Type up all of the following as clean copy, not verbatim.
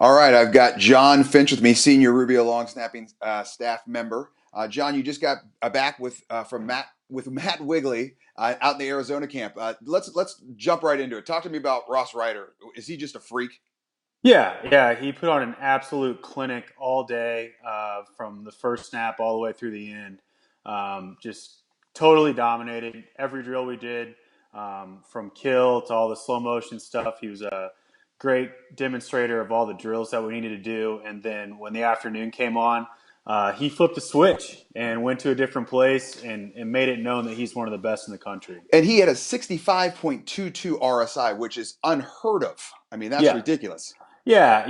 All right, I've got John Finch with me, senior Rubio long snapping staff member. John, you just got back from Matt Wigley out in the Arizona camp. Let's jump right into it. Talk to me about Ross Ryder. Is he just a freak? Yeah. He put on an absolute clinic all day, from the first snap all the way through the end. Just totally dominated every drill we did, from kill to all the slow motion stuff. He was a great demonstrator of all the drills that we needed to do. And then when the afternoon came on, he flipped the switch and went to a different place and made it known that he's one of the best in the country. And he had a 65.22 RSI, which is unheard of. I mean, that's Yeah, ridiculous. Yeah.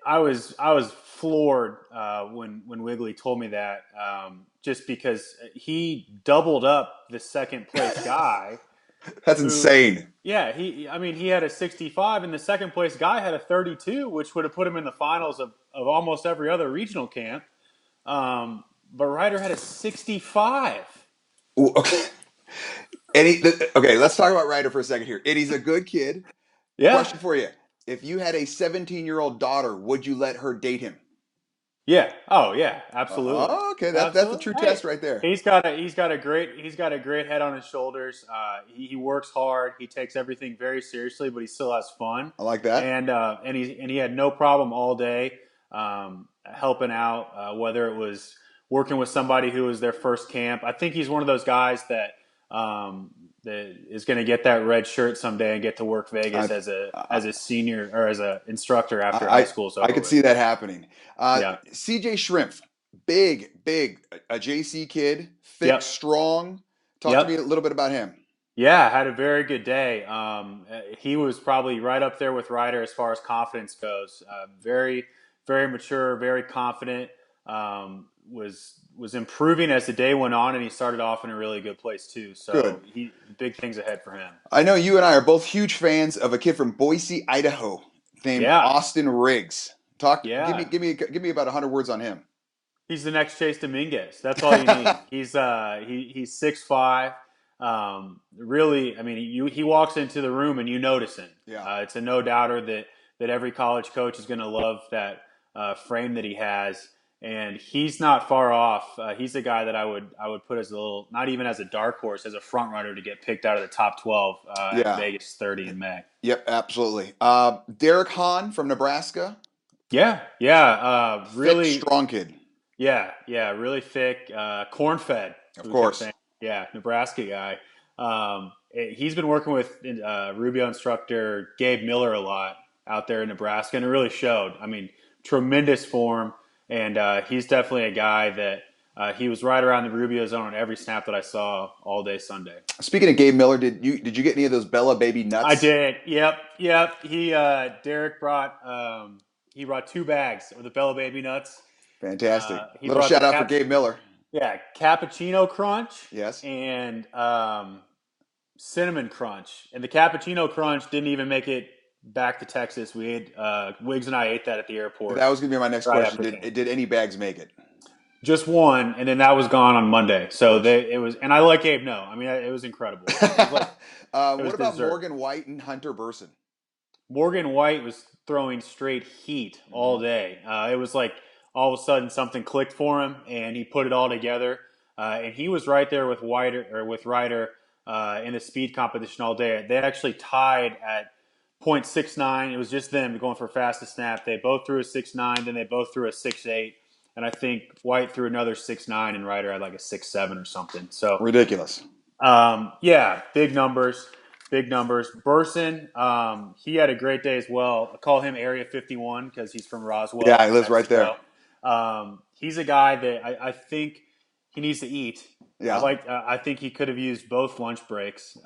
I was floored when Wigley told me that, just because he doubled up the second place guy. That's Who, insane. yeah, he had a 65, and the second place guy had a 32, which would have put him in the finals of almost every other regional camp. But Ryder had a 65. Ooh, okay. Okay, let's talk about Ryder for a second here. And he's a good kid. Yeah, Question for you. If you had a 17-year-old daughter, would you let her date him? yeah. Oh, yeah. Absolutely. Okay, that's the Absolutely. true Hey, test right there. he's got a great head on his shoulders. He works hard. He takes everything very seriously, but he still has fun. I like that. And he had no problem all day, helping out, whether it was working with somebody who was their first camp. I think he's one of those guys that is going to get that red shirt someday and get to work Vegas I as a senior or as a instructor after high I school's I over could with. see that happening. Yeah. CJ Shrimp, big, a JC kid, thick, Yep. strong. Talk to me a Yep. little bit about him. Yeah, had a very good day. He was probably right up there with Ryder as far as confidence goes. Very mature, very confident. Was improving as the day went on, and he started off in a really good place too. Good. So big things ahead for him. I know you and I are both huge fans of a kid from Boise, Idaho, named Yeah, Austin Riggs. Give me yeah. about 100 words on him. He's the next Chase Dominguez. That's all you need. He's 6'5". Really, I mean, he walks into the room and you notice him. Yeah. It's a no doubter that every college coach is going to love that frame that he has, and he's not far off. He's a guy that I would put as a little, not even as a dark horse, as a front runner to get picked out of the top 12 at Yeah. Vegas 30 in May. Yep, absolutely. Derek Hahn from Nebraska, Yeah. thick, Really, strong kid. yeah, really thick, corn fed. Of We kept course. saying, yeah, Nebraska guy. He's been working with Rubio instructor Gabe Miller a lot out there in Nebraska, and it really showed. I mean, tremendous form, and he's definitely a guy that he was right around the Rubio zone on every snap that I saw all day Sunday. Speaking of Gabe Miller, did you get any of those Bella baby I nuts? did. Yep. Derek brought 2 bags of the Bella Baby nuts. Fantastic. He Little brought the shout out for cap. Gabe Miller. Yeah, cappuccino crunch Yes. and cinnamon crunch. And the cappuccino crunch didn't even make it back to Texas. We ate Wiggs and I ate that at the airport That was gonna be my next right question. after camp. Did any bags make it? Just one, and then that was gone on Monday. Of So course. it was, and I let Gabe know. I mean, it was incredible. It was like it What was about dessert. Morgan White and Hunter Burson? Morgan White was throwing straight heat Hmm. all day. It was like all of a sudden something clicked for him, and he put it all together. And he was right there with Ryder in the speed competition all day. They actually tied at .69. It was just them going for fastest snap. They both threw a 6.9, then they both threw a 6.8, and I think White threw another 6.9, and Ryder had like a 6.7 or something. So Ridiculous. yeah, big numbers, big numbers. Burson, he had a great day as well. I call him Area 51 because he's from Yeah, Roswell, he New lives right there. Mexico. He's a guy that I think he needs to eat. Yeah. I think he could have used both lunch breaks,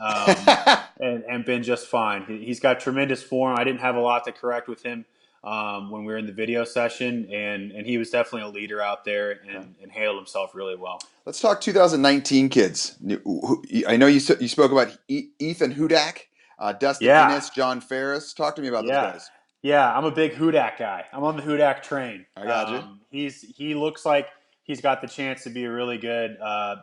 and been just fine. He's got tremendous form. I didn't have a lot to correct with him when we were in the video session, and he was definitely a leader out there and handled himself really well. Let's talk 2019 kids. I know you spoke about Ethan Hudak, Dustin Yeah, Innes, John Ferris. Talk to me about those Yeah, guys. yeah, I'm a big Hudak guy. I'm on the Hudak train. I got you. He looks like he's got the chance to be a really good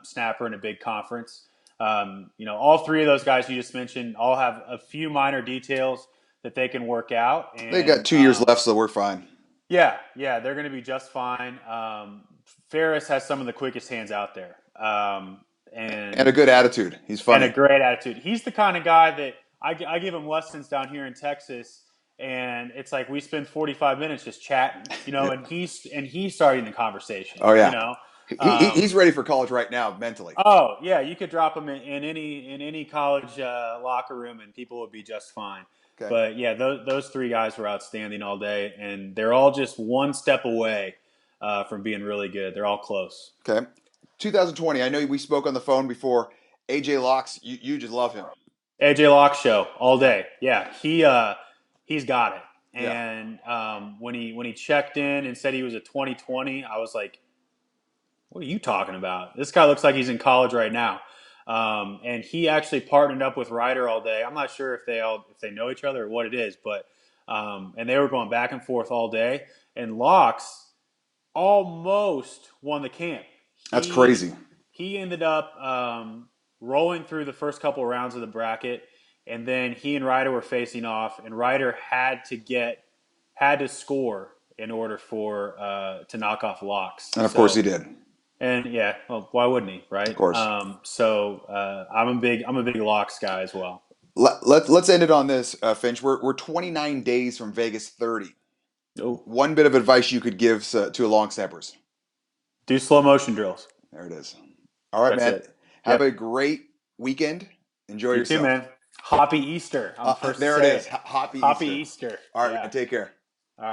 snapper in a big conference. All three of those guys you just mentioned all have a few minor details that they can work out. They got And 2 years left, so we're fine. yeah, they're going to be just fine. Ferris has some of the quickest hands out there, And a good attitude. He's and a funny. great attitude. He's the kind of guy that I give him lessons down here in Texas, and it's like we spend 45 minutes just chatting, Yeah. and he's starting the conversation, Oh yeah. He's Um, ready for college right now mentally. oh yeah, you could drop him in any college locker room, and people would be just fine. Okay. But yeah, those three guys were outstanding all day, and they're all just one step away from being really good. They're all close. Okay. 2020. I know we spoke on the phone before. AJ Locks, you just love him. AJ Locke show all Yeah. day. Yeah, he's got it. Yeah. And when he checked in and said he was a 2020, I was like, "What are you talking about? This guy looks like he's in college right now." And he actually partnered up with Ryder all day. I'm not sure if they know each other or what it is, but and they were going back and forth all day. And Locks almost won the camp. That's He crazy. he ended up rolling through the first couple of rounds of the bracket, and then he and Ryder were facing off, and Ryder had to score in order for to knock off Locks. And of course he So did. and yeah, well, why wouldn't he, Of right? course. I'm a big Locks guy as well. Let's end it on this, Finch. We're 29 days from Vegas 30. Oh, One bit of advice you could give to long snappers. do slow motion drills. There it is. All right, That's man. it. Have Yep. a great weekend. Enjoy You too, yourself. man. Happy Easter. I'm the first to There it say is. it. Happy Happy Easter. Easter. All right, Yeah. man. Take care. All right.